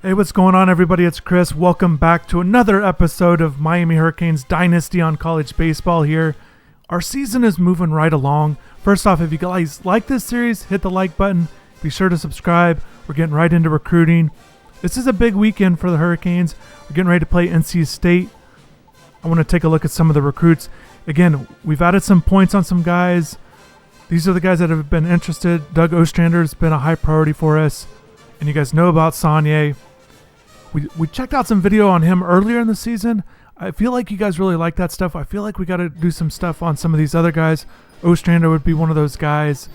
Hey, what's going on, everybody? It's Chris. Welcome back to another episode of Miami Hurricanes Dynasty on College Baseball here. Our season is moving right along. First off, if you guys like this series, hit the like button. Be sure to subscribe. We're getting right into recruiting. This is a big weekend for the Hurricanes. We're getting ready to play NC State. I want to take a look at some of the recruits. Again, we've added some points on some guys. These are the guys that have been interested. Doug Ostrander has been a high priority for us. And you guys know about Saunier. We checked out some video on him earlier in the season. I feel like you guys really like that stuff. I feel like we got to do some stuff on some of these other guys. Ostrander would be one of those guys.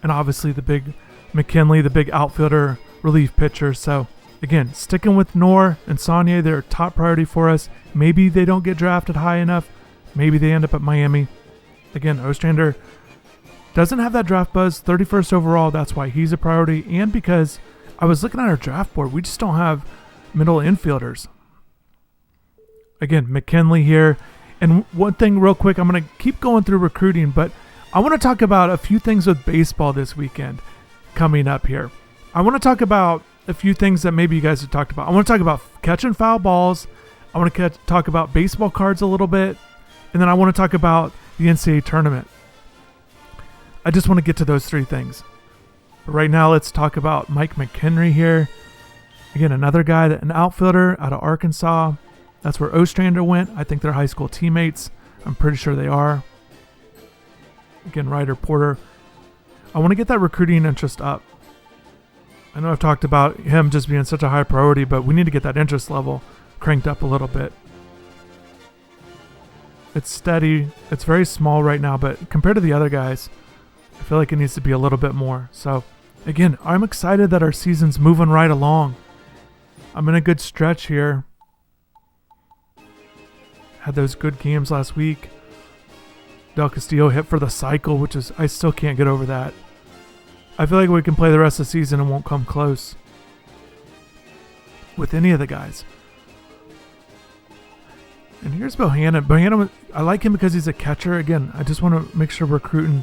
And obviously the big McKinley, the big outfielder, relief pitcher. So, again, sticking with Knorr and Saunier, they're top priority for us. Maybe they don't get drafted high enough. Maybe they end up at Miami. Again, Ostrander doesn't have that draft buzz, 31st overall. That's why he's a priority. And because I was looking at our draft board, we just don't have middle infielders. Again, McKinley here. And one thing real quick, I'm going to keep going through recruiting, but I want to talk about a few things with baseball this weekend coming up here. I want to talk about a few things that maybe you guys have talked about. I want to talk about catching foul balls. I want to talk about baseball cards a little bit. And then I want to talk about the NCAA tournament. I just want to get to those three things. But right now, let's talk about Mike McHenry here. Again, another guy, an outfielder out of Arkansas. That's where Ostrander went. I think they're high school teammates. I'm pretty sure they are. Again, Ryder Porter. I want to get that recruiting interest up. I know I've talked about him just being such a high priority, but we need to get that interest level cranked up a little bit. It's steady. It's very small right now, but compared to the other guys, I feel like it needs to be a little bit more. So, again, I'm excited that our season's moving right along. I'm in a good stretch here. Had those good games last week. Del Castillo hit for the cycle, which is, I still can't get over that. I feel like we can play the rest of the season and won't come close with any of the guys. And here's Bohannon. Bohannon, I like him because he's a catcher. Again, I just want to make sure we're recruiting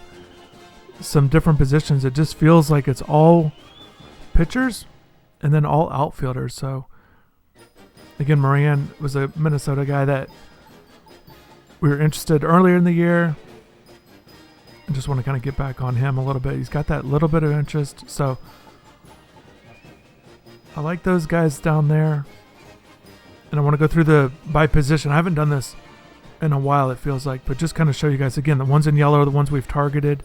some different positions. It just feels like it's all pitchers and then all outfielders. So, again, Moran was a Minnesota guy that we were interested earlier in the year. I just want to kind of get back on him a little bit. He's got that little bit of interest. So, I like those guys down there. And I want to go through the by position. I haven't done this in a while, it feels like. But just kind of show you guys, again, the ones in yellow are the ones we've targeted.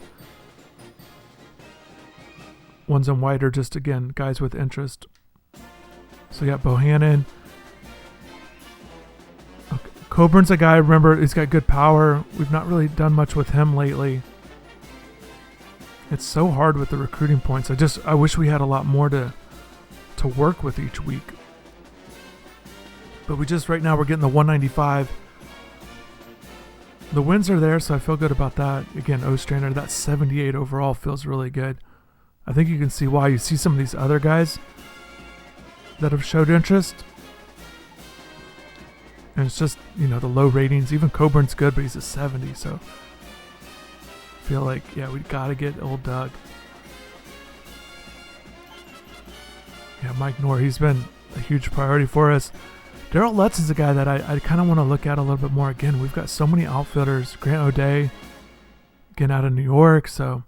Ones in white are just, again, guys with interest. So, you got Bohannon. Okay. Coburn's a guy, remember, he's got good power. We've not really done much with him lately. It's so hard with the recruiting points. I wish we had a lot more to work with each week. But right now we're getting the 195. The wins are there, so I feel good about that. Again, Ostrander, that 78 overall feels really good. I think you can see why. You see some of these other guys that have showed interest. And it's just, the low ratings. Even Coburn's good, but he's a 70, so I feel like, yeah, we got to get old Doug. Yeah, Mike Knorr, he's been a huge priority for us. Darrell Lutz is a guy that I kind of want to look at a little bit more. Again, we've got so many outfielders. Grant O'Day, again, out of New York, so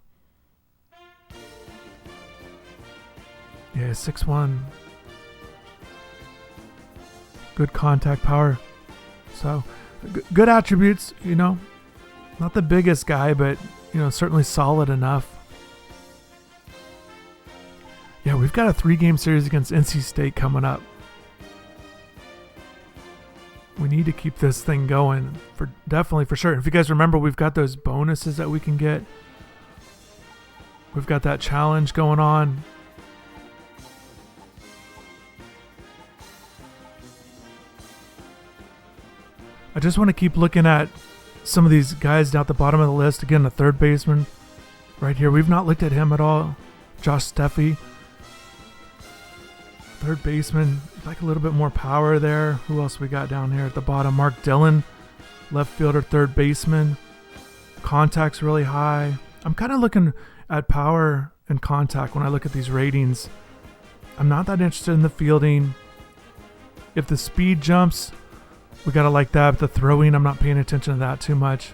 yeah, 6'1". Good contact power. So, good attributes, Not the biggest guy, but, certainly solid enough. Yeah, we've got a 3-game series against NC State coming up. We need to keep this thing going, definitely for sure. If you guys remember, we've got those bonuses that we can get. We've got that challenge going on. I just want to keep looking at some of these guys down at the bottom of the list. Again, the third baseman right here. We've not looked at him at all. Josh Steffi. Third baseman. Like a little bit more power there. Who else we got down here at the bottom? Mark Dillon. Left fielder, third baseman. Contact's really high. I'm kind of looking at power and contact when I look at these ratings. I'm not that interested in the fielding. If the speed jumps, we got to like that. But the throwing, I'm not paying attention to that too much.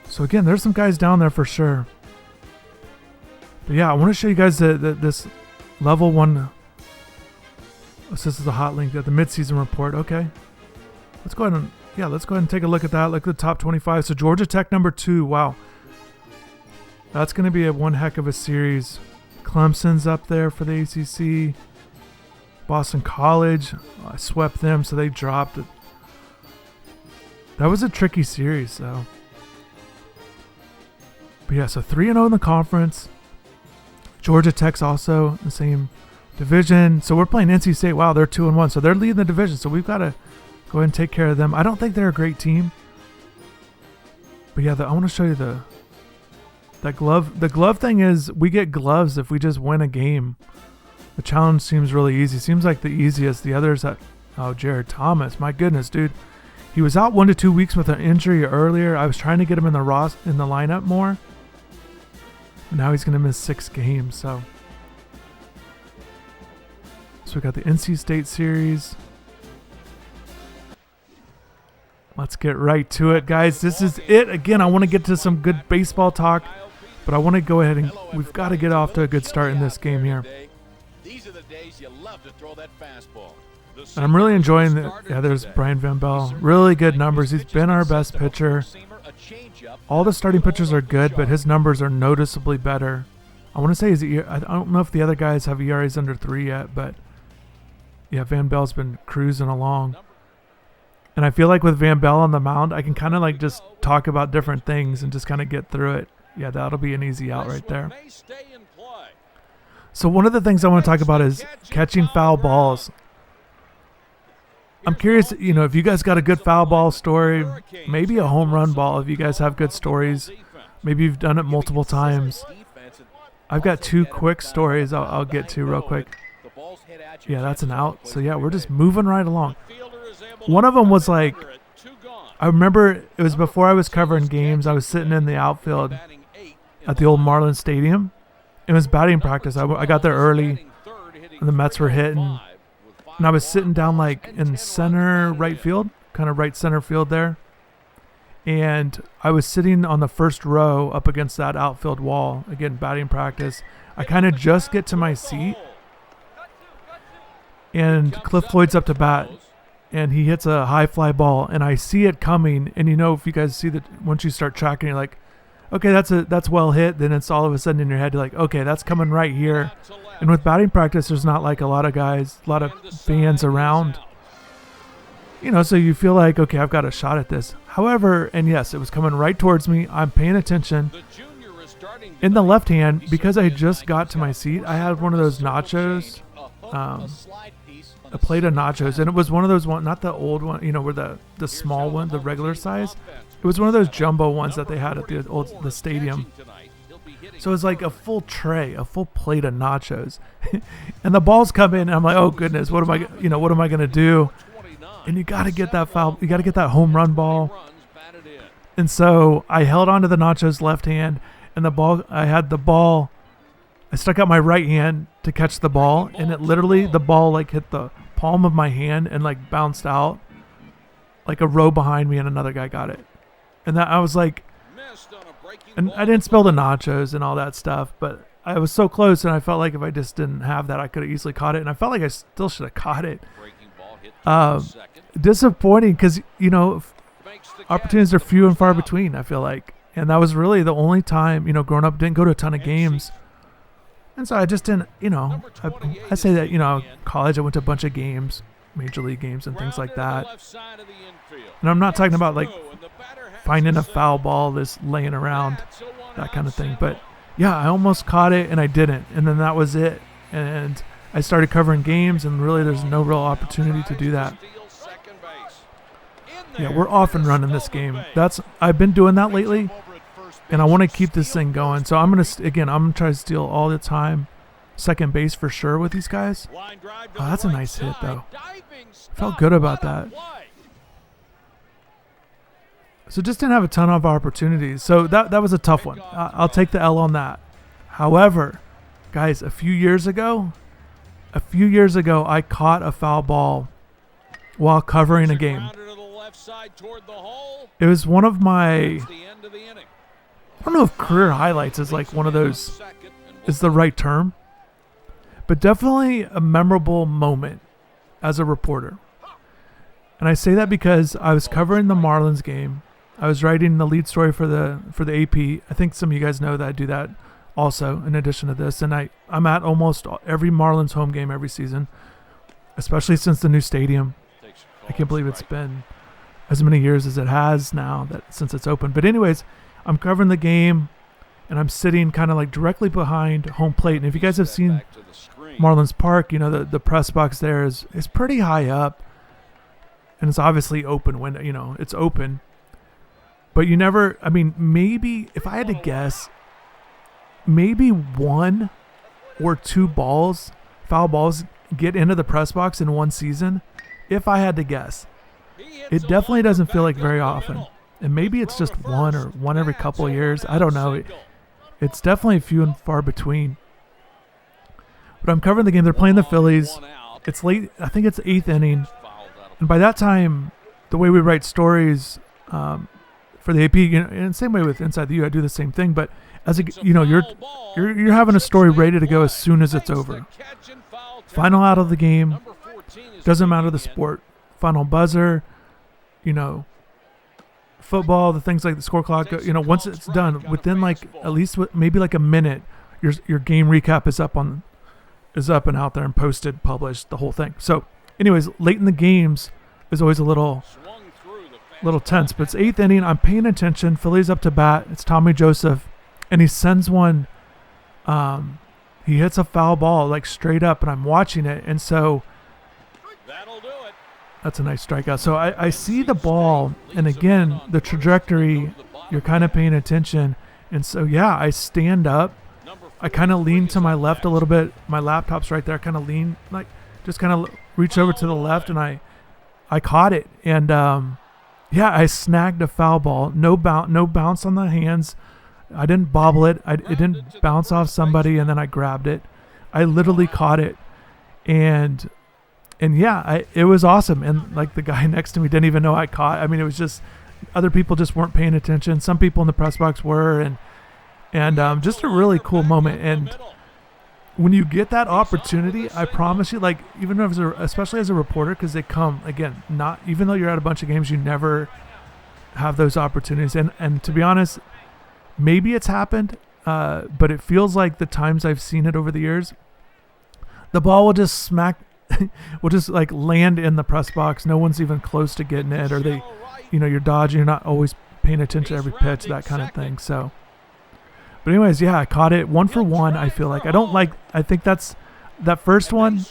So again, there's some guys down there for sure. But yeah, I want to show you guys this level 1. This is a hot link at the midseason report. Okay. Let's go ahead and take a look at that. Look at the top 25. So Georgia Tech number 2. Wow. That's going to be one heck of a series. Clemson's up there for the ACC. Boston College. I swept them, so they dropped it. That was a tricky series, though. But yeah, so 3-0 in the conference. Georgia Tech's also in the same division. So we're playing NC State. Wow, they're 2-1. So they're leading the division. So we've got to go ahead and take care of them. I don't think they're a great team. But yeah, I want to show you that glove. The glove thing is we get gloves if we just win a game. The challenge seems really easy. Seems like the easiest. The others Jared Thomas. My goodness, dude. He was out 1 to 2 weeks with an injury earlier. I was trying to get him in the lineup more. And now he's going to miss 6 games. So we got the NC State series. Let's get right to it, guys. This is it. Again, I want to get to some good baseball talk, but I want to go ahead and we've got to get off to a good start in this game here. And I'm really enjoying it. Yeah, there's Brian Van Bell. Really good numbers. He's been our best pitcher. All the starting pitchers are good, but his numbers are noticeably better. I want to say I don't know if the other guys have ERAs under 3 yet, but yeah, Van Bell's been cruising along. And I feel like with Van Bell on the mound, I can kind of like just talk about different things and just kind of get through it. Yeah, that'll be an easy out right there. So one of the things I want to talk about is catching foul balls. I'm curious, if you guys got a good foul ball story, maybe a home run ball if you guys have good stories. Maybe you've done it multiple times. I've got 2 quick stories I'll get to real quick. Yeah, that's an out. So yeah, we're just moving right along. One of them was like, I remember it was before I was covering games. I was sitting in the outfield at the old Marlins Stadium. It was batting practice. I got there early, and the Mets were hitting. And I was sitting down like in center right field, kind of right center field there. And I was sitting on the first row up against that outfield wall. Again, batting practice. I kind of just get to my seat. And Cliff Floyd's up to bat. And he hits a high fly ball. And I see it coming. And if you guys see that, once you start tracking, you're like, okay, that's well hit. Then it's all of a sudden in your head, you're like, okay, that's coming right here. And with batting practice, there's not like a lot of fans around. So you feel like, okay, I've got a shot at this. However, and yes, it was coming right towards me. I'm paying attention. In the left hand, because I just got to my seat, I had one of those nachos, a plate of nachos. And it was one of those not the old one, where the small one, the regular size. It was one of those jumbo ones that they had at the stadium. So it was like a full tray, a full plate of nachos. And the balls come in and I'm like, oh goodness, what am I going to do? And you got to get that foul, you got to get that home run ball. And so I held onto the nachos left hand, and I stuck out my right hand to catch the ball, and the ball like hit the palm of my hand and like bounced out like a row behind me, and another guy got it. And I was like, and I didn't spill the nachos and all that stuff, but I was so close, and I felt like if I just didn't have that, I could have easily caught it, and I felt like I still should have caught it. Disappointing because, opportunities are few and far between, I feel like. And that was really the only time, growing up, didn't go to a ton of games. And so I just didn't, I say that, college, I went to a bunch of games, major league games and things like that. And I'm not talking about like finding a foul ball that's laying around, that kind of thing. But yeah, I almost caught it and I didn't. And then that was it. And I started covering games, and really there's no real opportunity to do that. Yeah, we're off and running this game. I've been doing that lately, and I want to keep this thing going. So I'm going to try to steal all the time. Second base for sure with these guys. Oh, that's a nice hit, though. Felt good about that. So just didn't have a ton of opportunities. So that was a tough one. I'll take the L on that. However, guys, a few years ago, a few years ago, I caught a foul ball while covering a game. It was one of my, I don't know if career highlights is like one of those, is the right term, but definitely a memorable moment as a reporter. And I say that because I was covering the Marlins game. I was writing the lead story for the AP. I think some of you guys know that I do that also in addition to this. And I'm at almost every Marlins home game every season, especially since the new stadium. I can't believe it's been as many years as it has now since it's open. But anyways, I'm covering the game and I'm sitting kind of like directly behind home plate. And if you guys have seen Marlins Park, you know, the press box there is pretty high up. And it's obviously open when, you know, it's open. But you never, I mean, maybe, if I had to guess, maybe 1 or 2 foul balls, get into the press box in one season, if I had to guess. It definitely doesn't feel like very often. And maybe it's just one every couple of years. I don't know. It's definitely few and far between. But I'm covering the game. They're playing the Phillies. It's late. I think it's 8th inning. And by that time, the way we write stories, for the AP, you know, and same way with InsideTheU, I do the same thing. But as a, you know, you're having a story ready to go as soon as it's over. Final out of the game, doesn't matter the sport. Final buzzer, you know, football, the things like the score clock. You know, once it's done, within like at least maybe like a minute, your game recap is up and out there and posted, published, the whole thing. So, anyways, late in the games is always a little tense, but it's 8th inning. I'm paying attention. Phillies up to bat. It's Tommy Joseph, and he sends one. He hits a foul ball like straight up, and I'm watching it, and so that's a nice strikeout. So I see the ball, and again, the trajectory. You're kind of paying attention, and so yeah, I stand up. I kind of lean to my left a little bit. My laptop's right there. I kind of lean, like just kind of reach over to the left, and I caught it, and yeah, I snagged a foul ball. No bounce on the hands. I didn't bobble it. It didn't bounce off somebody, and then I grabbed it. I literally caught it, and yeah, it was awesome. And like the guy next to me didn't even know I caught. I mean, it was just other people just weren't paying attention. Some people in the press box were, and just a really cool moment. And when you get that opportunity, I promise you, like even especially as a reporter, because they come again, not even though you're at a bunch of games, you never have those opportunities. And to be honest, maybe it's happened, but it feels like the times I've seen it over the years, the ball will just will just like land in the press box. No one's even close to getting it, or you're dodging. You're not always paying attention to every pitch, that kind of thing. So. But anyways, yeah, I caught it 1 for 1. I feel like I think that's that first one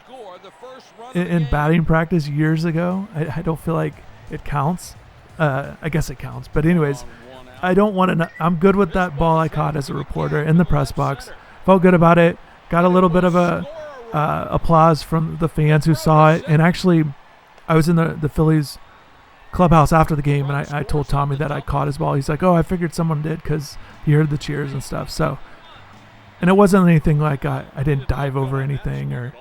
in batting practice years ago. I don't feel like it counts. I guess it counts. But anyways, I don't want to. I'm good with that ball I caught as a reporter in the press box. Felt good about it. Got a little bit of a applause from the fans who saw it. And actually, I was in the Phillies clubhouse after the game, and I told Tommy that I caught his ball. He's like, "Oh, I figured someone did," because he heard the cheers and stuff. So, and it wasn't anything like I didn't dive over anything or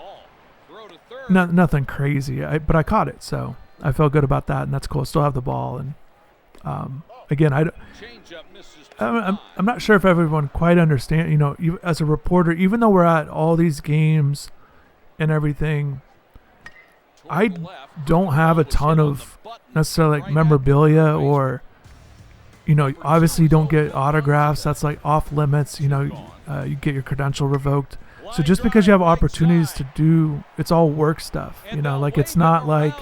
nothing crazy. But I caught it, so I felt good about that, and that's cool. Still have the ball, and again, I'm not sure if everyone quite understand. You know, as a reporter, even though we're at all these games and everything, I don't have a ton of necessarily like memorabilia, or you know, obviously you don't get autographs. That's like off limits. You know, you get your credential revoked. So just because you have opportunities to do, it's all work stuff. You know, like it's not like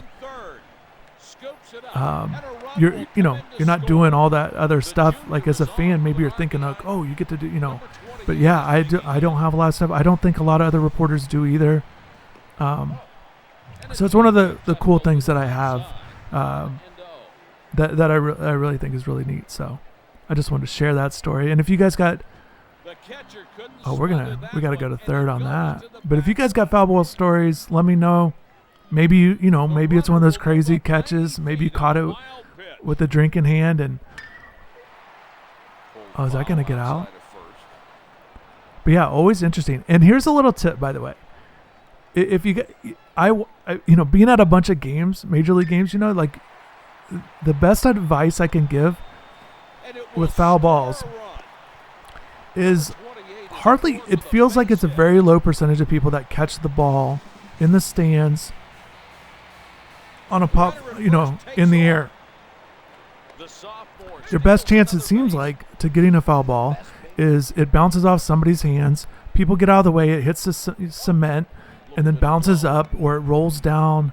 you're not doing all that other stuff. Like as a fan, maybe you're thinking like, oh, you get to do, you know. But yeah, I don't have a lot of stuff. I don't think a lot of other reporters do either. So it's one of the cool things that I have that I really think is really neat. So I just wanted to share that story. And if you guys got, we got to go to third on that. But if you guys got foul ball stories, let me know. Maybe maybe it's one of those crazy catches. Maybe you caught it with a drink in hand and is that gonna get out? But yeah, always interesting. And here's a little tip, by the way. if you get, you know, being at a bunch of games, major league games, you know, like the best advice I can give with foul balls is hardly, it feels like it's a very low percentage of people that catch the ball in the stands on a pop, you know, in the air. Your best chance, it seems like, to getting a foul ball is it bounces off somebody's hands. People get out of the way. It hits the cement and then bounces up, or it rolls down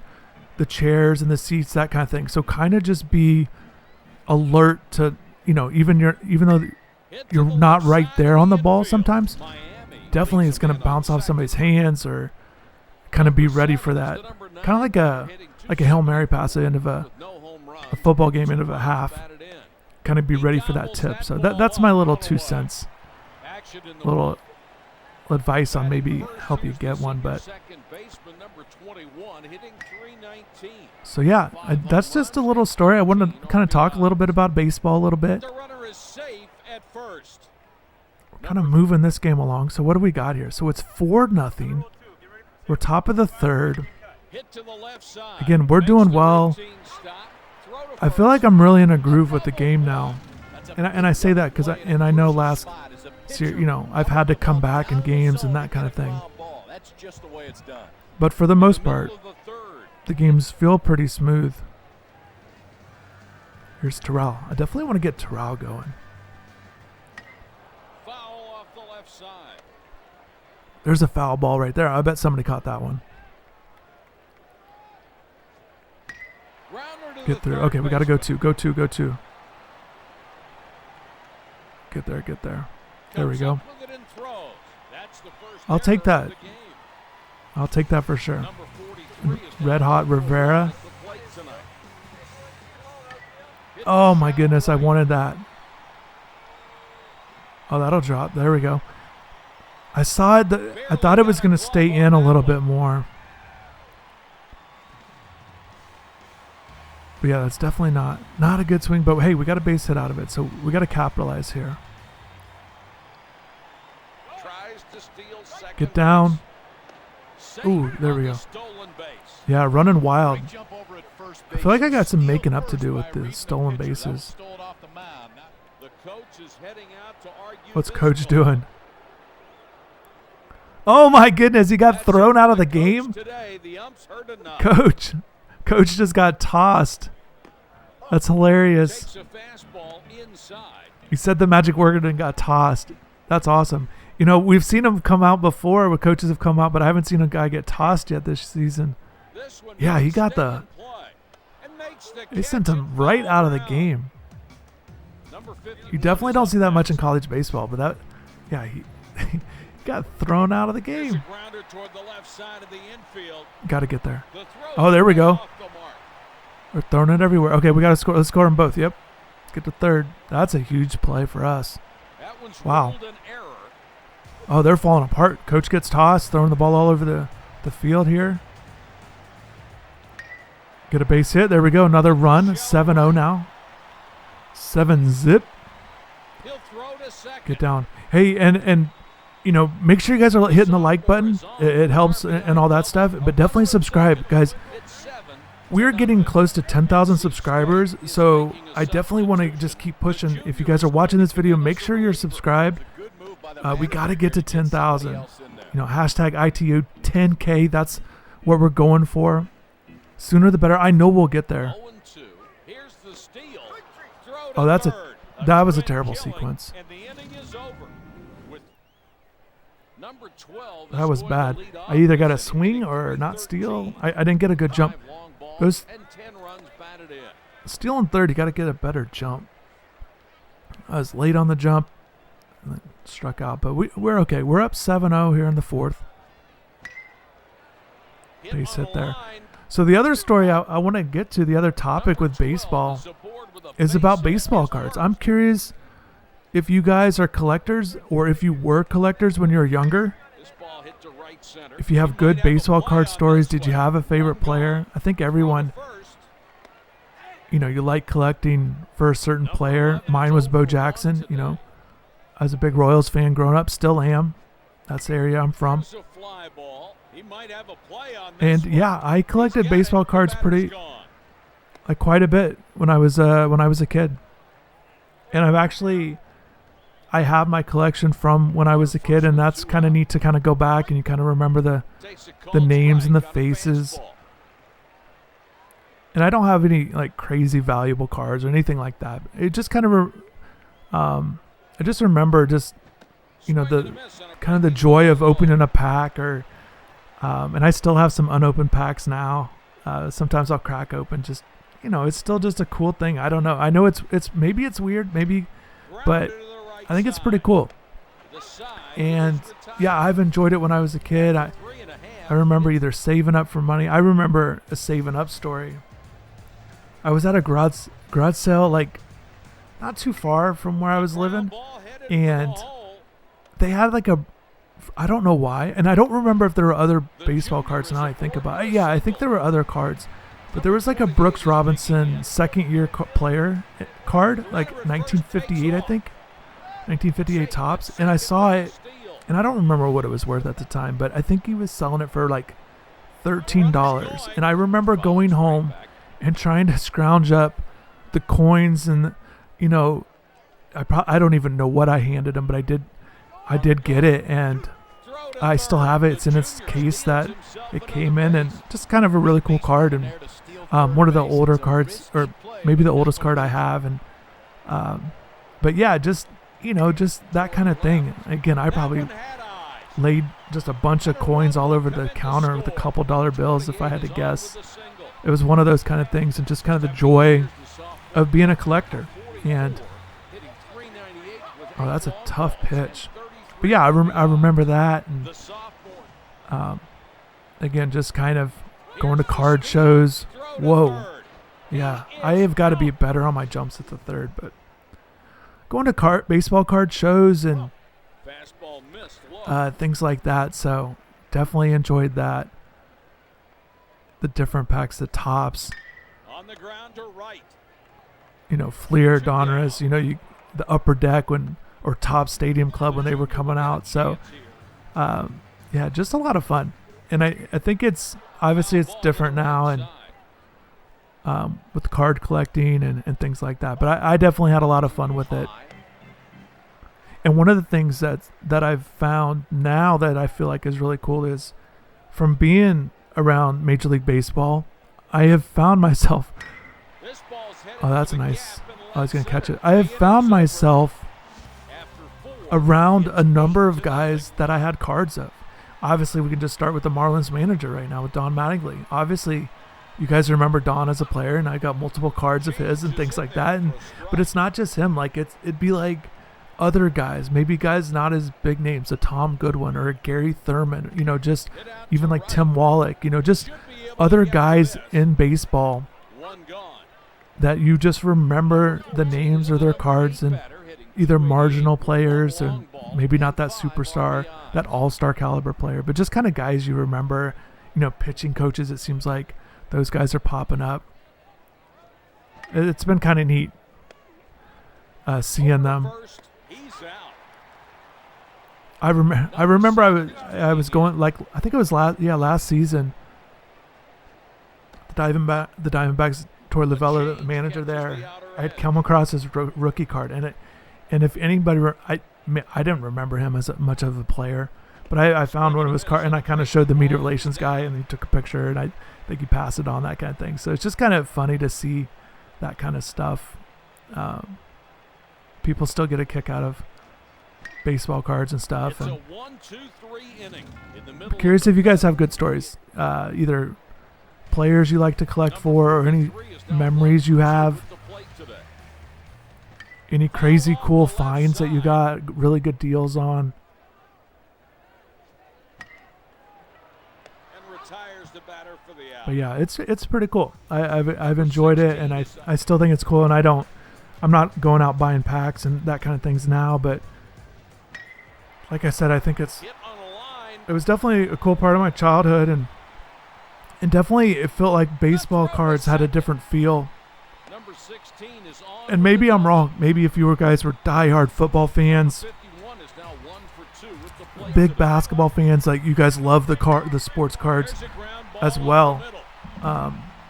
the chairs and the seats, that kind of thing. So kind of just be alert to, you know, even though you're not right there on the ball sometimes, definitely it's going to bounce off somebody's hands, or kind of be ready for that. Kind of like a Hail Mary pass at the end of a football game, end of a half. Kind of be ready for that tip. So that's my little 2 cents. Little advice on maybe help you get one. But so yeah, that's just a little story. I wanted to kind of talk a little bit about baseball a little bit. We're kind of moving this game along. So what do we got here? So it's 4-0. We're top of the third. Again, we're doing well. I feel like I'm really in a groove with the game now, and I say that because I know last year, you know, I've had to come back in games and that kind of thing. But for the most part, the games feel pretty smooth. Here's Terrell. I definitely want to get Terrell going. There's a foul ball right there. I bet somebody caught that one. Get through. Okay, we got to go two. Go two. Get there. There we go. I'll take that. I'll take that for sure. Red Hot Rivera. Oh my goodness, I wanted that. Oh, that'll drop. There we go. I saw it. I thought it was going to stay in a little bit more. But yeah, that's definitely not a good swing. But hey, we got a base hit out of it, so we got to capitalize here. Get down. Ooh, there we go. Yeah, running wild. I feel like I got some making up to do with the stolen bases. What's Coach doing? Oh my goodness, he got thrown out of the game? Coach just got tossed. That's hilarious. He said the magic word and got tossed. That's awesome. You know, we've seen him come out before where coaches have come out, but I haven't seen a guy get tossed yet this season. Yeah, he got they sent him right out of the game. You definitely don't see that much in college baseball, but he got thrown out of the game. Got to get there. Oh, there we go. We're throwing it everywhere. Okay, we got to score. Let's score them both. Yep. Let's get to third. That's a huge play for us. Wow. Oh, they're falling apart. Coach gets tossed, throwing the ball all over the field here. Get a base hit. There we go. Another run. 7-0 now. 7-zip. Get down. Hey, and you know, make sure you guys are hitting the like button. It helps and all that stuff. But definitely subscribe, guys. We're getting close to 10,000 subscribers, so I definitely want to just keep pushing. If you guys are watching this video, make sure you're subscribed. We got to get to 10,000. You know, hashtag ITU 10K. That's what we're going for. Sooner the better. I know we'll get there. Oh, that was a terrible sequence. That was bad. I either got a swing or not steal. I didn't get a good jump. Steal in third, you got to get a better jump. I was late on the jump and then struck out, but we're okay. We're up 7-0 here in the fourth. Base hit there. So the other story I want to get to, the other topic with baseball, is about baseball cards. I'm curious if you guys are collectors, or if you were collectors when you were younger. If you have good baseball card stories, did you have a favorite player? I think everyone, you know, you like collecting for a certain player. Mine was Bo Jackson, you know. I was a big Royals fan growing up, still am. That's the area I'm from. And yeah, I collected baseball cards quite a bit when I was a kid. And I have my collection from when I was a kid, and that's kind of neat to kind of go back and you kind of remember the names and the faces. And I don't have any like crazy valuable cards or anything like that. It just kind of I just remember just, you know, the kind of the joy of opening a pack, or and I still have some unopened packs now. Sometimes I'll crack open, just, you know, it's still just a cool thing. I don't know. I know it's maybe it's weird, but I think it's pretty cool. And yeah, I've enjoyed it when I was a kid. I remember either saving up for money. I remember a saving up story. I was at a garage sale, like not too far from where I was living, and they had like I don't know why, and I don't remember if there were other baseball cards now I think about it. Yeah, I think there were other cards, but there was like a Brooks Robinson second year player card, like 1958, I think, 1958 tops, and I saw it, and I don't remember what it was worth at the time, but I think he was selling it for like $13, and I remember going home and trying to scrounge up the coins, and, you know, I don't even know what I handed him, but I did get it, and I still have it. It's in its case that it came in, and just kind of a really cool card, and one of the older cards, or maybe the oldest card I have, and but yeah, just, you know, just that kind of thing. Again, I probably laid just a bunch of coins all over the counter with a couple dollar bills if I had to guess. It was one of those kind of things, and just kind of the joy of being a collector. And oh, that's a tough pitch. But yeah, I remember that, and again, just kind of going to card shows. Whoa, yeah, I have got to be better on my jumps at the third, but going to baseball card shows and things like that. So definitely enjoyed that. The different packs, the tops. On the ground to right. You know, Fleer, Donruss, you know, the Upper Deck or Top Stadium Club when they were coming out. So, yeah, just a lot of fun. And I think it's different now, and with card collecting and things like that. But I definitely had a lot of fun with it. And one of the things that I've found now that I feel like is really cool is from being around Major League Baseball, I have found myself. Oh, that's nice. I was going to catch it. I have found myself around a number of guys that I had cards of. Obviously, we can just start with the Marlins manager right now with Don Mattingly. Obviously, you guys remember Don as a player, and I got multiple cards of his and things like that. But it's not just him. Like it'd be like other guys, maybe guys not as big names, a Tom Goodwin or a Gary Thurman, you know, just even like Tim Wallach, you know, just other guys in baseball that you just remember the names or their cards, and either marginal players or maybe not that superstar, that all-star caliber player, but just kind of guys you remember, you know, pitching coaches. It seems like those guys are popping up. It's been kind of neat seeing them. I remember I was going, like, I think it was last season. The Diamondbacks toward Lavella, the manager there. I had come across his rookie card, and if anybody, I didn't remember him as much of a player, but I found one of his cards, and I kind of showed the media relations guy, and he took a picture, and I think he passed it on, that kind of thing. So it's just kind of funny to see that kind of stuff. People still get a kick out of baseball cards and stuff. And I'm curious if you guys have good stories, either players you like to collect for, or any memories you have, any crazy cool finds that you got really good deals on. But yeah, it's pretty cool. I've enjoyed it, and I still think it's cool, and I'm not going out buying packs and that kind of things now, but like I said, I think it was definitely a cool part of my childhood, and definitely it felt like baseball cards had a different feel. And maybe I'm wrong. Maybe if you guys were diehard football fans, big basketball fans, like you guys love the sports cards as well,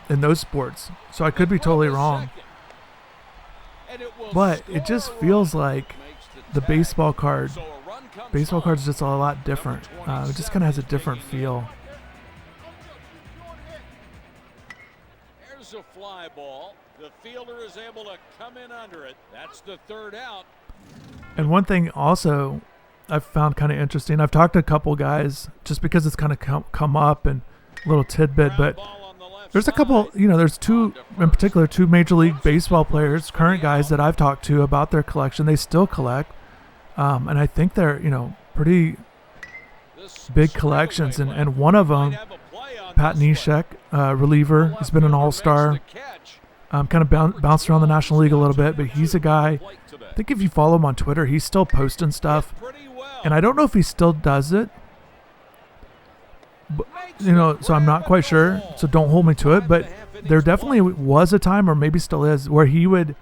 in those sports. So I could be totally wrong, but it just feels like the baseball cards just a lot different. It just kind of has a different feel. Here's a fly ball. The fielder is able to come in under it. That's the third out. And one thing also I've found kind of interesting, I've talked to a couple guys just because it's kind of come up and a little tidbit, but there's a couple, there's two in particular, two Major League Baseball players, current guys that I've talked to about their collection. They still collect, and I think they're, pretty big collections. And one of them, Pat Neshek, reliever, he's been an all-star, kind of bounced around the National League a little bit, but he's a guy, I think if you follow him on Twitter, he's still posting stuff, and I don't know if he still does it, but, so I'm not quite sure, so don't hold me to it, but there definitely was a time, or maybe still is, where he would,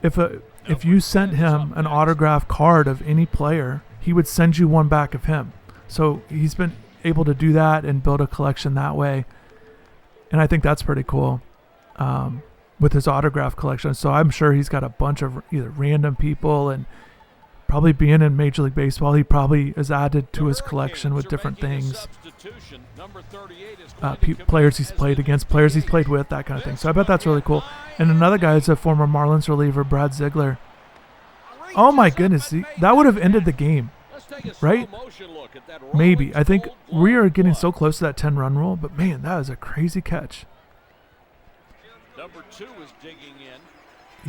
if you sent him an autographed card of any player, he would send you one back of him. So he's been able to do that and build a collection that way, and I think that's pretty cool, with his autograph collection. So I'm sure he's got a bunch of either random people, and probably being in Major League Baseball, he probably is added to his collection with different things, players he's played against, players he's played with, that kind of thing. So I bet that's really cool. And another guy is a former Marlins reliever, Brad Ziegler. Oh my goodness, that would have ended the game, right? Maybe. I think we are getting so close to that 10-run rule, but man, that was a crazy catch. Number 2 is digging in.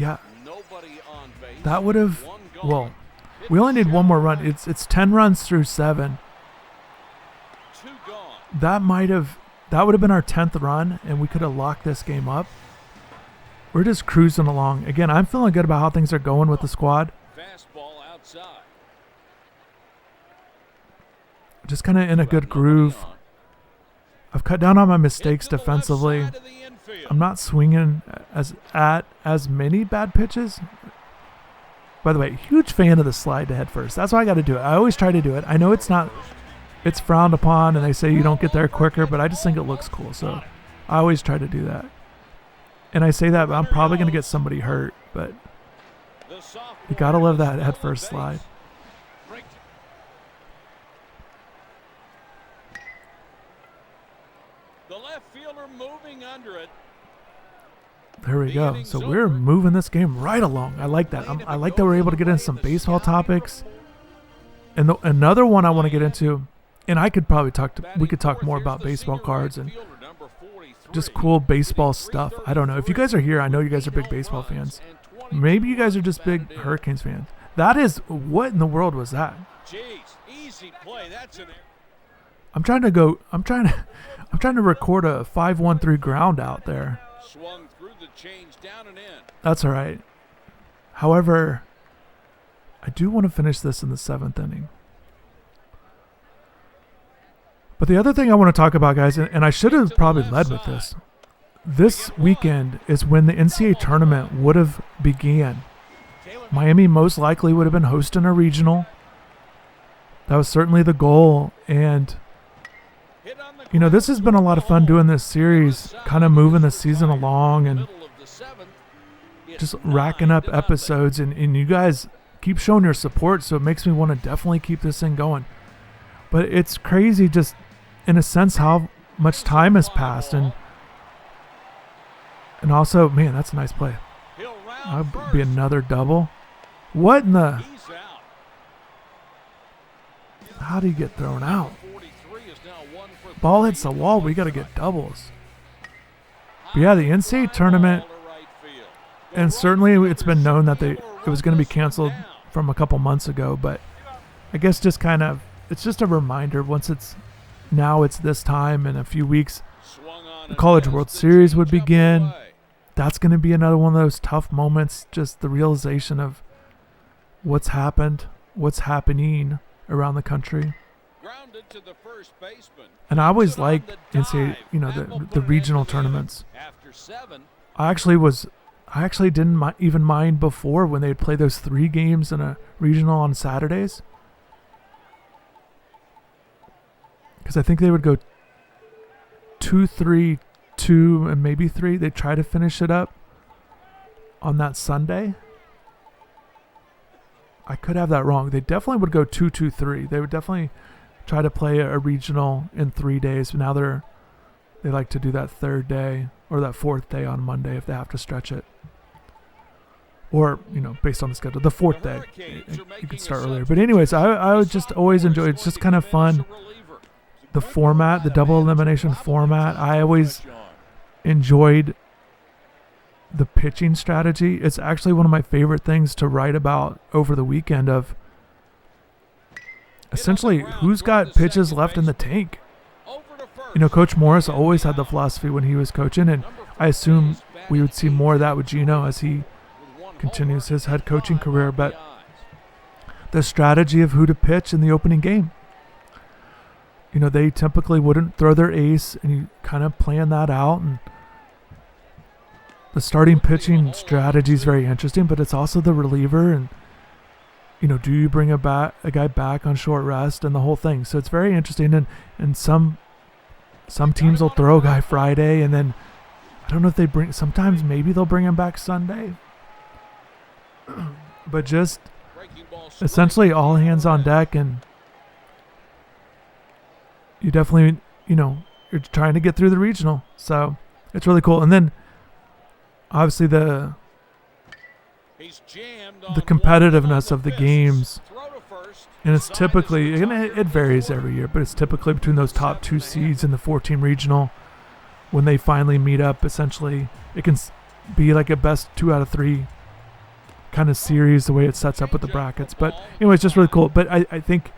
Yeah. Nobody on base. That would have, well, we only need one more run. It's 10 runs through 7. 2 gone. That would have been our 10th run, and we could have locked this game up. We're just cruising along. Again, I'm feeling good about how things are going with the squad. Fastball outside. Just kind of in a good groove. I've cut down on my mistakes defensively. I'm not swinging as many bad pitches. By the way, huge fan of the slide to head first. That's why I got to do it. I always try to do it. I know it's frowned upon, and they say you don't get there quicker, but I just think it looks cool. So I always try to do that. And I say that, but I'm probably going to get somebody hurt. But you got to love that head first slide. The left fielder moving under it. There we go. So we're moving this game right along. I like that. I like that we're able to get into some baseball topics. And another one I want to get into, and I could probably we could talk more about baseball cards and just cool baseball stuff. I don't know. If you guys are here, I know you guys are big baseball fans. Maybe you guys are just big Hurricanes fans. That is, what in the world was that? Easy play. That's an. I'm trying to record a 5-1-3 ground out there. Swung through the change down and in. That's all right. However, I do want to finish this in the 7th inning. But the other thing I want to talk about, guys, and I should have probably led with this weekend is when the NCAA tournament would have began. Miami most likely would have been hosting a regional. That was certainly the goal. And, this has been a lot of fun doing this series, kind of moving the season along and just racking up episodes. And you guys keep showing your support, so it makes me want to definitely keep this thing going. But it's crazy just in a sense how much time has passed. And also, man, that's a nice play. That would be another double. What in the... How do you get thrown out? Ball hits the wall. We got to get doubles. But yeah, the NCAA tournament, and certainly it's been known that it was going to be canceled from a couple months ago, but I guess just kind of, it's just a reminder. Once it's this time in a few weeks, the College World Series would begin. That's going to be another one of those tough moments, just the realization of what's happened, what's happening around the country. And I always liked NCAA, the regional tournaments. I actually didn't even mind before when they'd play those 3 games in a regional on Saturdays. because I think they would go 2-3, 2, and maybe 3. They try to finish it up on that Sunday. I could have that wrong. They definitely would go 2-2-3. They would definitely try to play a regional in 3 days. But now they like to do that third day or that fourth day on Monday if they have to stretch it. Or, based on the schedule, the fourth day. You could start earlier. But anyways, I would just always enjoy it. It's just kind of fun. The format, the double elimination format, I always enjoyed the pitching strategy. It's actually one of my favorite things to write about over the weekend of essentially who's got pitches left in the tank. Coach Morris always had the philosophy when he was coaching, and I assume we would see more of that with Gino as he continues his head coaching career. But the strategy of who to pitch in the opening game. They typically wouldn't throw their ace, and you kind of plan that out. And the starting pitching strategy is very interesting, but it's also the reliever. And, do you bring a guy back on short rest and the whole thing? So it's very interesting. And some teams will throw a guy Friday, and then I don't know if sometimes maybe they'll bring him back Sunday. But just essentially all hands on deck, and you definitely, you're trying to get through the regional. So it's really cool. And then obviously the competitiveness of the games, and it's typically, and it varies every year, but it's typically between those top 2 seeds in the 4-team regional. When they finally meet up, essentially it can be like a best 2 out of 3 kind of series, the way it sets up with the brackets. But anyway, it's just really cool. But I think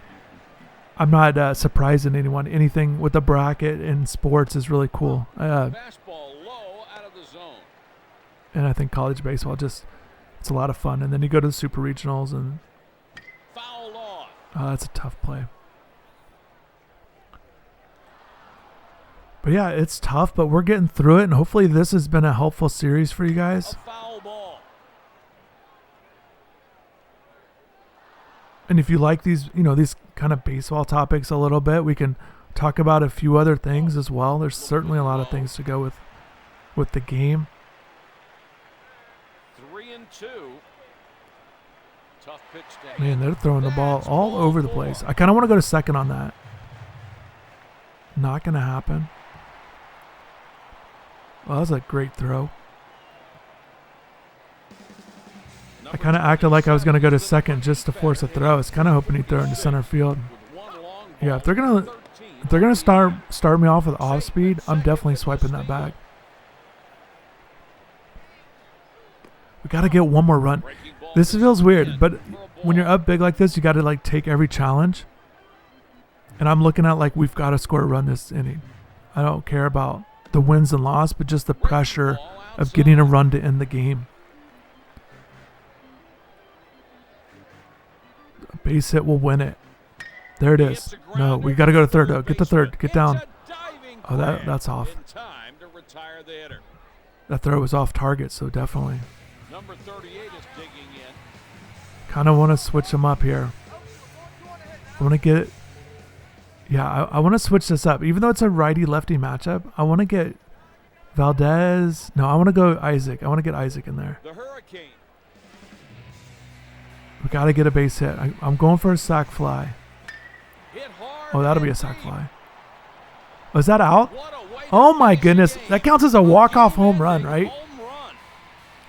I'm not surprising anyone. Anything with the bracket in sports is really cool. And I think college baseball it's a lot of fun. And then you go to the super regionals, and that's a tough play. But yeah, it's tough, but we're getting through it, and hopefully this has been a helpful series for you guys. And if you like these, these kind of baseball topics a little bit, we can talk about a few other things as well. There's certainly a lot of things to go with the game. 3-2. Tough pitch to Man, they're throwing the ball all over the place. I kind of want to go to second on that. Not going to happen. Well, that was a great throw. I kind of acted like I was going to go to second just to force a throw. I was kind of hoping he'd throw into center field. Yeah, if they're gonna start me off with off speed, I'm definitely swiping that back. We got to get one more run. This feels weird, but when you're up big like this, you got to take every challenge. And I'm looking at we've got to score a run this inning. I don't care about the wins and loss, but just the pressure of getting a run to end the game. A base hit will win it. There it is. No, we got to go to third, though. Get to third. Get down. Oh, that's off. That throw was off target, so definitely. Number 38 is digging in. Kind of want to switch them up here. I want to get... Yeah, I want to switch this up. Even though it's a righty-lefty matchup, I want to get Valdez. No, I want to go Isaac. I want to get Isaac in there. The Hurricane. We got to get a base hit. I'm going for a sac fly. Oh, that'll be a sac fly. Was that out? Oh, my goodness. That counts as a walk-off home run, right?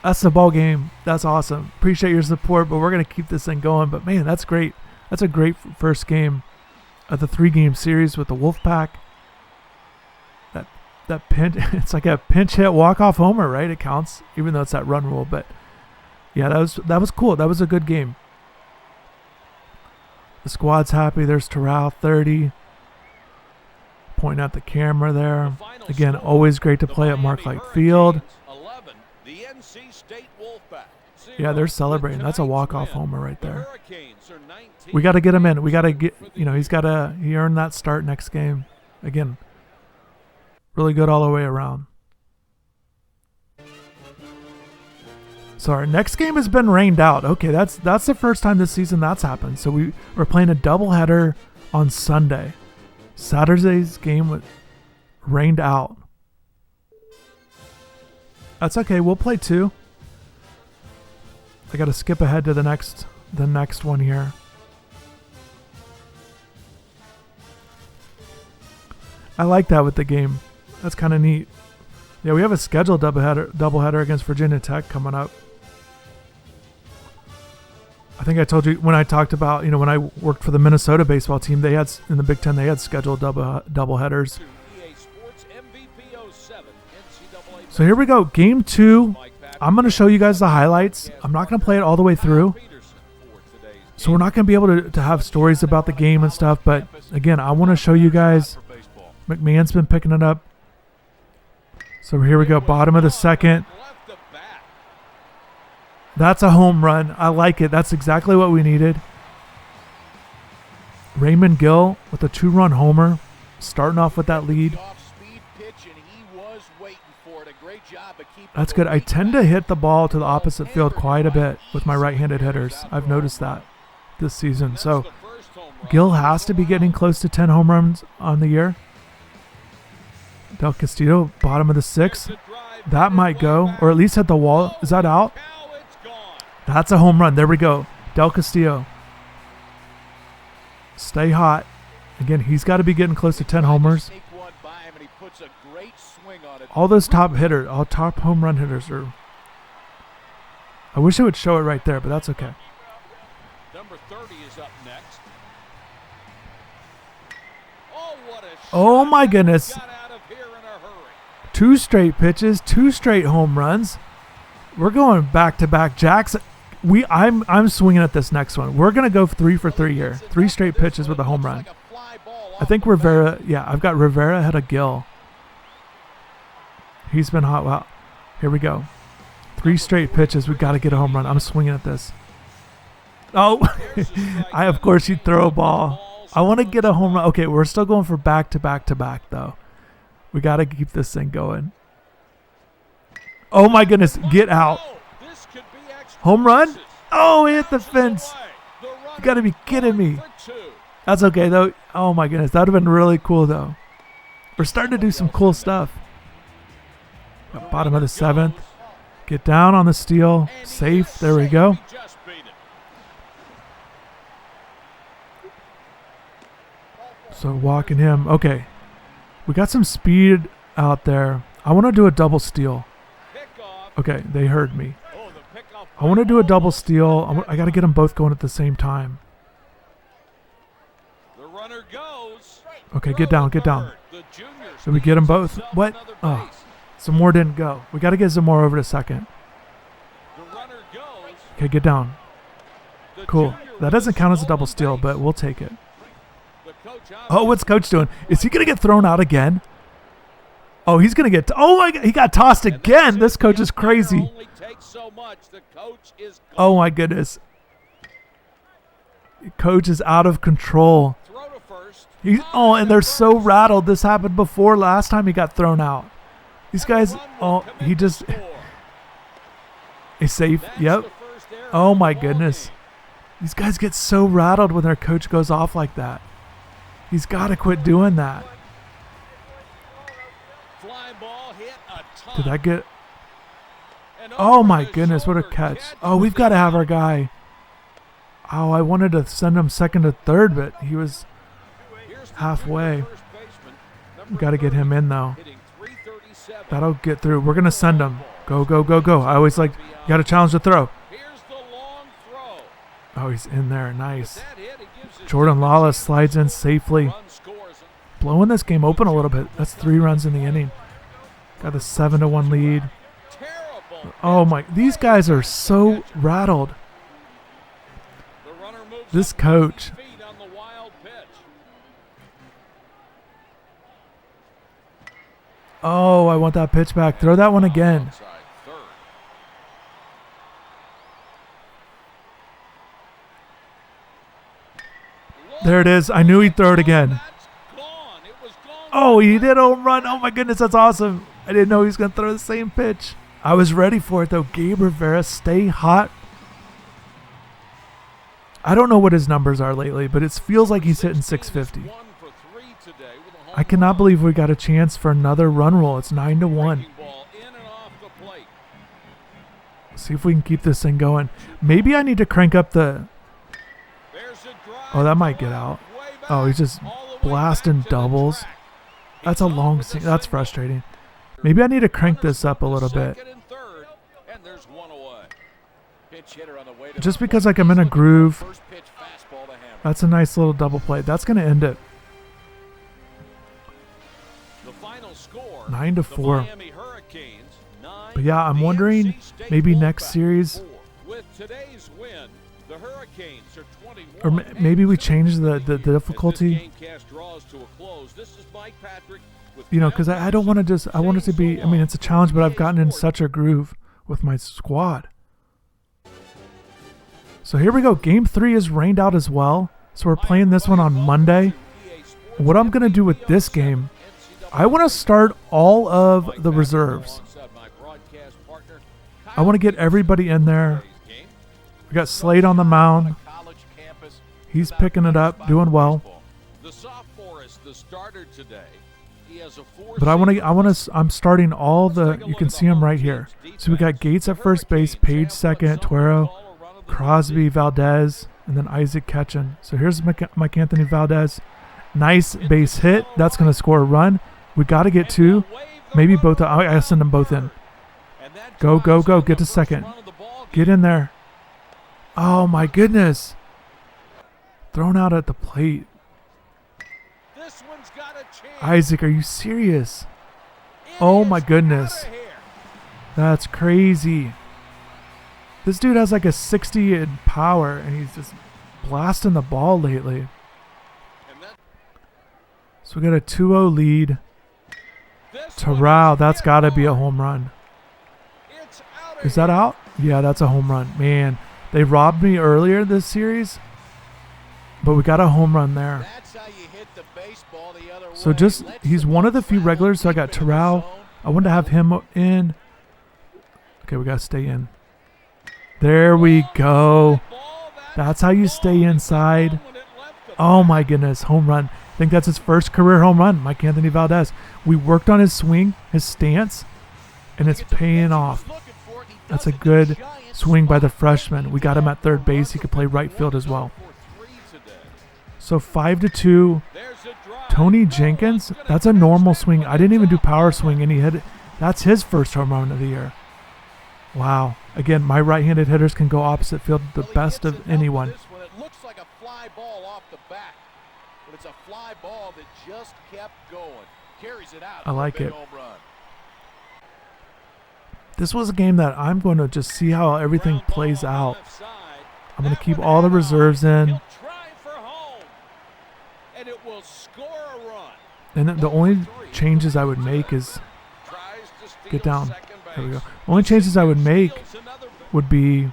That's the ball game. That's awesome. Appreciate your support, but we're going to keep this thing going. But, man, that's great. That's a great first game of the 3-game series with the Wolfpack. That pinch, it's like a pinch hit walk-off homer, right? It counts, even though it's that run rule. But, yeah, that was cool. That was a good game. The squad's happy. There's Terrell, 30. Pointing at the camera there. Again, always great to play at Marklight Field. Yeah, they're celebrating. That's a walk-off homer right there. We got to get him in. We got to get, he earned that start next game. Again, really good all the way around. So our next game has been rained out. Okay, that's the first time this season that's happened. So we're playing a doubleheader on Sunday. Saturday's game was rained out. That's okay. We'll play 2. I got to skip ahead to the next one here. I like that with the game. That's kind of neat. Yeah, we have a scheduled doubleheader against Virginia Tech coming up. I think I told you when I talked about, when I worked for the Minnesota baseball team, they had in the Big Ten, they had scheduled doubleheaders. So here we go, game 2. I'm going to show you guys the highlights. I'm not going to play it all the way through. So we're not going to be able to have stories about the game and stuff. But again, I want to show you guys. McMahon's been picking it up. So here we go, bottom of the 2nd. That's a home run. I like it. That's exactly what we needed. Raymond Gill with a 2-run homer, starting off with that lead. That's good. I tend to hit the ball to the opposite field quite a bit with my right-handed hitters. I've noticed that this season. So Gill has to be getting close to 10 home runs on the year. Del Castillo, bottom of the 6th. That might go, or at least hit the wall. Is that out? That's a home run. There we go. Del Castillo. Stay hot. Again, he's got to be getting close to 10 homers. All those top home run hitters are... I wish it would show it right there, but that's okay. Number 30 is up next. Oh my goodness. 2 straight pitches, 2 straight home runs. We're going back-to-back jacks. I'm swinging at this next one. We're going to go 3 for 3 here. 3 straight pitches with a home run. I think Rivera, I've got Rivera ahead of Gill. He's been hot. Wow. Here we go. 3 straight pitches. We got to get a home run. I'm swinging at this. Oh, of course, you throw a ball. I want to get a home run. Okay, we're still going for back-to-back-to-back, though. We got to keep this thing going. Oh, my goodness. Get out. Home run? Oh, he hit the fence. You got to be kidding me. That's okay, though. Oh, my goodness. That would have been really cool, though. We're starting to do some cool stuff. Bottom of the 7th. Get down on the steal. Safe. There we go. So walking him. Okay. We got some speed out there. I want to do a double steal. Okay, they heard me. I want to do a double steal. I got to get them both going at the same time. Okay, get down, get down. Did we get them both? What? Oh, Zamora didn't go. We got to get Zamora over to second. Okay, get down. Cool. That doesn't count as a double steal, but we'll take it. Oh, what's Coach doing? Is he going to get thrown out again? Oh, he's going to get... Oh, my God. He got tossed again. This coach is crazy. Oh, my goodness. Coach is out of control. And they're so rattled. This happened before. Last time he got thrown out. These guys... Oh, he just... He's safe. Yep. Oh, my goodness. These guys get so rattled when their coach goes off like that. He's got to quit doing that. Did that get... Oh, my goodness. What a catch. Oh, we've got to have our guy. Oh, I wanted to send him second to third, but he was halfway. We got to get him in, though. That'll get through. We're going to send him. Go, go, go, go. I always like, you got to challenge the throw. Oh, he's in there. Nice. Jordan Lawless slides in safely. Blowing this game open a little bit. That's 3 runs in the inning. Got a 7-1 lead. Oh, my. These guys are so rattled. This coach. Oh, I want that pitch back. Throw that one again. There it is. I knew he'd throw it again. Oh, he did a home run. Oh, my goodness. That's awesome. I didn't know he was going to throw the same pitch. I was ready for it, though. Gabe Rivera, stay hot. I don't know what his numbers are lately, but it feels like he's hitting 650. I cannot believe we got a chance for another run roll. It's 9-1. See if we can keep this thing going. Maybe I need to crank up the... Oh, that might get out. Oh, he's just blasting doubles. That's a long... That's frustrating. Maybe I need to crank this up a little bit. Just because like I'm in a groove. That's a nice little double play. That's going to end it. 9-4. But yeah, I'm wondering maybe next series, or maybe we change the difficulty. You know, because I don't want to just, I want it to be, I mean, it's a challenge, but I've gotten in such a groove with my squad. So here we go. Game 3 is rained out as well. So we're playing this one on Monday. What I'm going to do with this game, I want to start all of the reserves. I want to get everybody in there. We got Slade on the mound. He's picking it up, doing well. But I'm starting all the, you can see them right here. So we got Gates at first base, Page second, Tuero, Crosby, Valdez, and then Isaac catching. So here's Mike Anthony Valdez. Nice base hit. That's going to score a run. We got to get 2. Maybe both. I send them both in. Go, go, go. Get to second. Get in there. Oh, my goodness. Thrown out at the plate. Isaac, are you serious? Oh, my goodness. That's crazy. This dude has like a 60 in power, and he's just blasting the ball lately. So we got a 2-0 lead. Terrell, that's got to be a home run. Is that out? Yeah, that's a home run. Man, they robbed me earlier this series, but we got a home run there. So just, he's one of the few regulars, so I got Terrell. I wanted to have him in. Okay, we got to stay in. There we go. That's how you stay inside. Oh my goodness, home run. I think that's his first career home run, Mike Anthony Valdez. We worked on his swing, his stance, and it's paying off. That's a good swing by the freshman. We got him at third base. He could play right field as well. So 5-2. Tony Jenkins, that's a normal swing. I didn't even do power swing, and he hit it. That's his first home run of the year. Wow. Again, my right-handed hitters can go opposite field the best of anyone. It looks like a fly ball off the bat, but it's a fly ball that just kept going. Carries it out. I like it. This was a game that I'm going to just see how everything plays out. I'm going to keep all the reserves in. And the only changes I would make is get down. There we go. The only changes I would make would be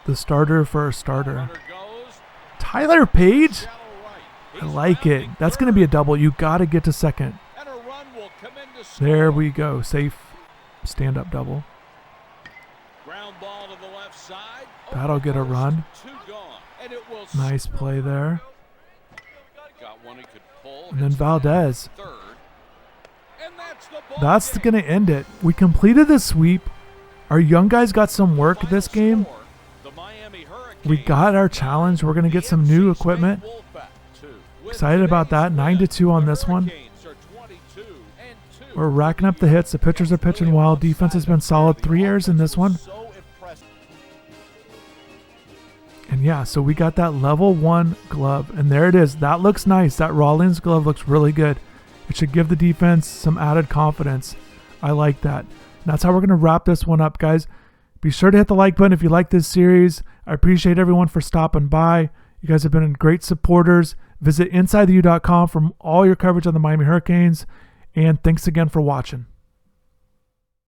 the starter for a starter. Tyler Page? I like it. That's going to be a double. You got to get to second. There we go. Safe stand-up double. That'll get a run. Nice play there. And then Valdez. That's going to end it. We completed the sweep. Our young guys got some work this game. We got our challenge. We're going to get some new equipment. Excited about that. 9-2 on this one. We're racking up the hits. The pitchers are pitching well. Defense has been solid. 3 errors in this one. And yeah, so we got that level 1 glove. And there it is. That looks nice. That Rawlings glove looks really good. It should give the defense some added confidence. I like that. And that's how we're going to wrap this one up, guys. Be sure to hit the like button if you like this series. I appreciate everyone for stopping by. You guys have been great supporters. Visit InsideTheU.com for all your coverage on the Miami Hurricanes. And thanks again for watching.